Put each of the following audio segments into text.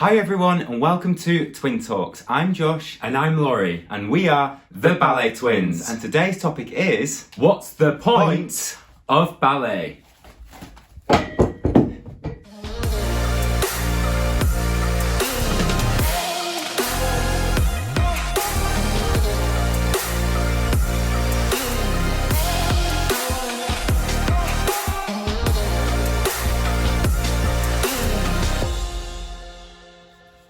Hi everyone and welcome to Twin Talks. I'm Josh And I'm Laurie. and we are the Ballet Twins. And today's topic is What's the point of ballet?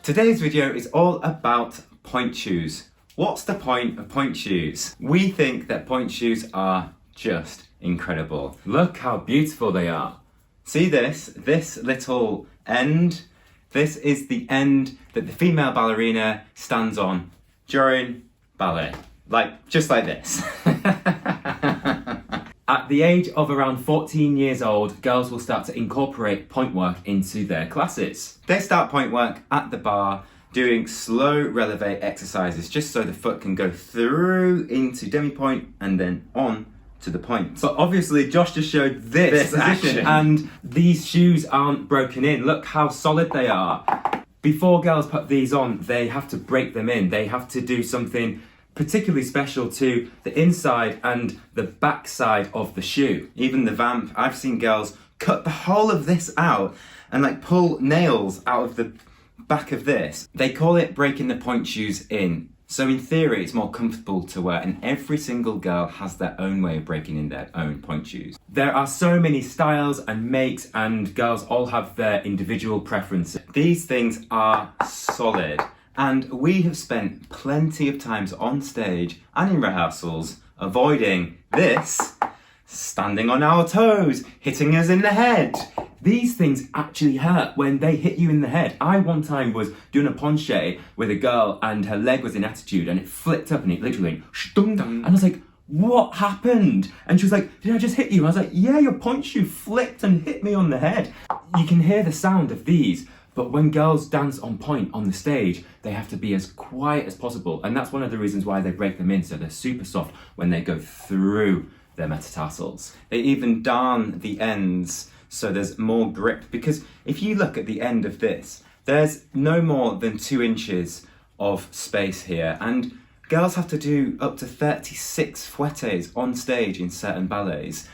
Today's video is all about point shoes. What's the point of point shoes? We think that point shoes are just incredible. Look how beautiful they are. See this little end? This is the end that the female ballerina stands on during ballet. Just like this. At the age of around 14 years old, girls will start to incorporate point work into their classes. They start point work at the bar, doing slow releve exercises just so the foot can go through into demi-point and then on to the point. But obviously Josh just showed this position. and these shoes aren't broken in. Look how solid they are. Before girls put these on, they have to break them in. They have to do something particularly special to the inside and the back side of the shoe. Even the vamp, I've seen girls cut the whole of this out and pull nails out of the back of this. They call it breaking the point shoes in. So in theory, it's more comfortable to wear, and every single girl has their own way of breaking in their own point shoes. There are so many styles and makes, and girls all have their individual preferences. These things are solid, and we have spent plenty of times on stage and in rehearsals avoiding this, standing on our toes, hitting us in the head. These things actually hurt when they hit you in the head. I one time was doing a penché with a girl and her leg was in attitude and it flipped up and it literally went stung. And I was like, what happened? And she was like, did I just hit you? I was like, yeah, your point shoe flipped and hit me on the head. You can hear the sound of these, but when girls dance on point on the stage, they have to be as quiet as possible. And that's one of the reasons why they break them in, so they're super soft when they go through their metatarsals. They even darn the ends so there's more grip, because if you look at the end of this, there's no more than 2 inches of space here, and girls have to do up to 36 fouettes on stage in certain ballets,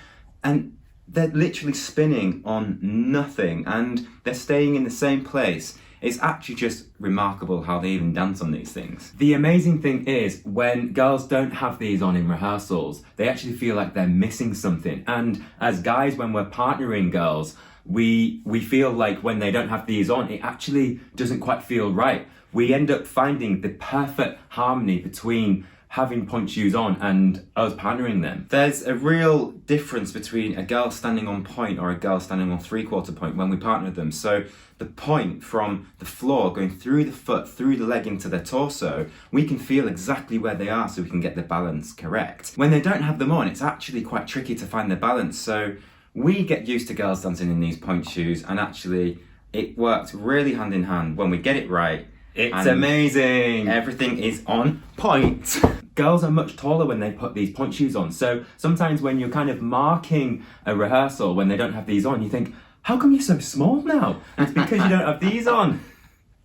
and they're literally spinning on nothing and they're staying in the same place. It's actually just remarkable how they even dance on these things. The amazing thing is when girls don't have these on in rehearsals, they actually feel like they're missing something. And as guys, when we're partnering girls, we feel like when they don't have these on, it actually doesn't quite feel right. We end up finding the perfect harmony between having point shoes on and us partnering them. There's a real difference between a girl standing on point or a girl standing on 3/4 point when we partner them. So the point from the floor going through the foot, through the leg into their torso, we can feel exactly where they are so we can get the balance correct. When they don't have them on, it's actually quite tricky to find their balance. So we get used to girls dancing in these point shoes, and actually it worked really hand in hand. When we get it right, It's amazing. Everything is on point. Girls are much taller when they put these point shoes on. So sometimes when you're kind of marking a rehearsal when they don't have these on, you think, how come you're so small now? It's because you don't have these on.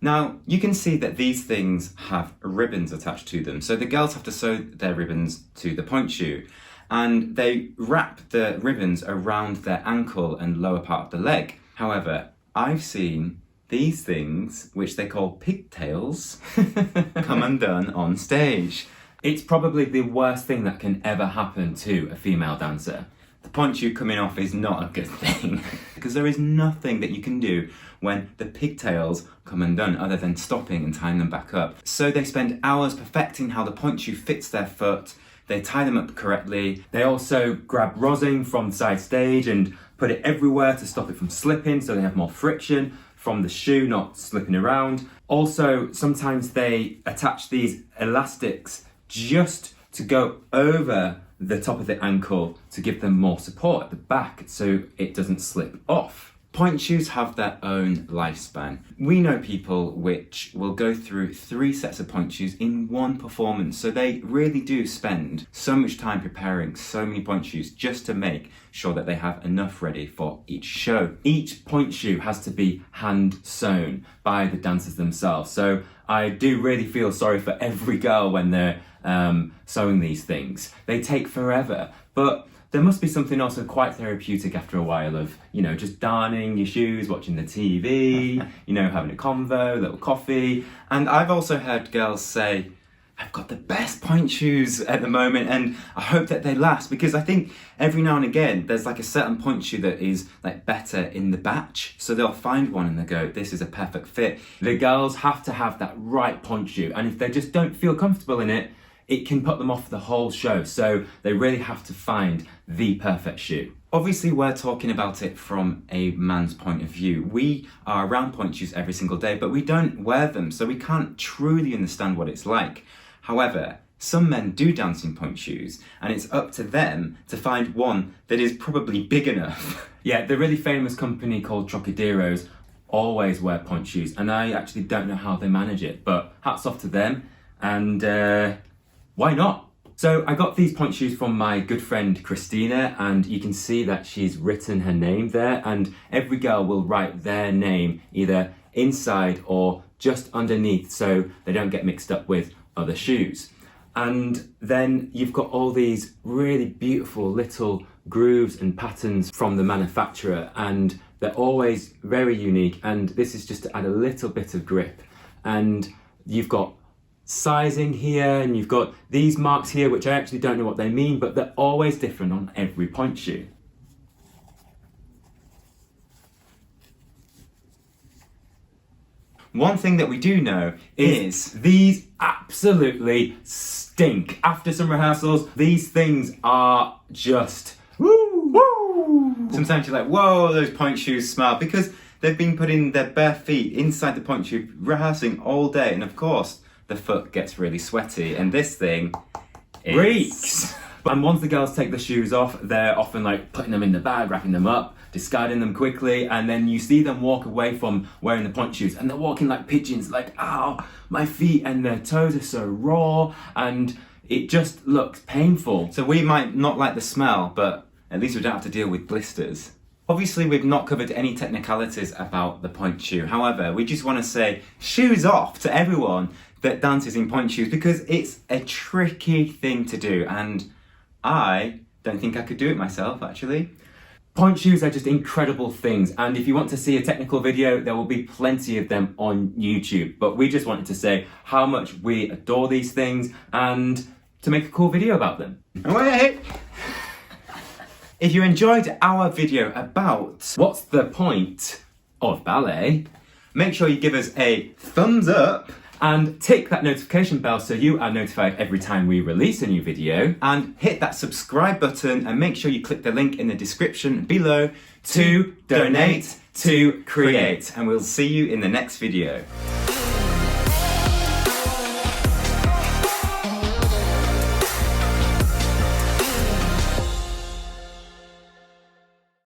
Now, you can see that these things have ribbons attached to them. So the girls have to sew their ribbons to the point shoe, and they wrap the ribbons around their ankle and lower part of the leg. However, I've seen these things, which they call pigtails, come undone on stage. It's probably the worst thing that can ever happen to a female dancer. The point shoe coming off is not a good thing, because there is nothing that you can do when the pigtails come undone other than stopping and tying them back up. So they spend hours perfecting how the point shoe fits their foot. They tie them up correctly. They also grab rosin from the side stage and put it everywhere to stop it from slipping, so they have more friction from the shoe not slipping around. Also, sometimes they attach these elastics just to go over the top of the ankle to give them more support at the back so it doesn't slip off. Point shoes have their own lifespan. We know people which will go through 3 sets of point shoes in one performance, so they really do spend so much time preparing so many point shoes just to make sure that they have enough ready for each show. Each point shoe has to be hand sewn by the dancers themselves, so I do really feel sorry for every girl when they're sewing these things. They take forever, but there must be something also quite therapeutic after a while of, just darning your shoes, watching the TV, having a convo, a little coffee. And I've also heard girls say, I've got the best point shoes at the moment and I hope that they last, because I think every now and again there's like a certain point shoe that is like better in the batch, so they'll find one and they go, this is a perfect fit. The girls have to have that right point shoe, and if they just don't feel comfortable in it, it can put them off the whole show, so they really have to find the perfect shoe. Obviously, we're talking about it from a man's point of view. We are around point shoes every single day, but we don't wear them, so we can't truly understand what it's like. However, some men do dance in point shoes, and it's up to them to find one that is probably big enough. Yeah, the really famous company called Trocaderos always wear point shoes, and I actually don't know how they manage it, but hats off to them, and why not? So I got these point shoes from my good friend Christina, and you can see that she's written her name there, and every girl will write their name either inside or just underneath so they don't get mixed up with other shoes. And then you've got all these really beautiful little grooves and patterns from the manufacturer, and they're always very unique, and this is just to add a little bit of grip. And you've got sizing here, and you've got these marks here, which I actually don't know what they mean, but they're always different on every point shoe. One thing that we do know is these absolutely stink. After some rehearsals, these things are just woo! Sometimes you're like, whoa, those point shoes smell, because they've been putting their bare feet inside the point shoe, rehearsing all day, and of course, the foot gets really sweaty, and this thing reeks. And once the girls take the shoes off, they're often like putting them in the bag, wrapping them up, discarding them quickly, and then you see them walk away from wearing the point shoes, and they're walking like pigeons, like, ow, my feet and their toes are so raw, and it just looks painful. So we might not like the smell, but at least we don't have to deal with blisters. Obviously, we've not covered any technicalities about the point shoe. However, we just want to say shoes off to everyone that dances in point shoes, because it's a tricky thing to do, and I don't think I could do it myself, actually. Point shoes are just incredible things, and if you want to see a technical video, there will be plenty of them on YouTube, but we just wanted to say how much we adore these things and to make a cool video about them. Wait! If you enjoyed our video about what's the point of ballet, make sure you give us a thumbs up and tick that notification bell so you are notified every time we release a new video, and hit that subscribe button, and make sure you click the link in the description below to donate to create, and we'll see you in the next video.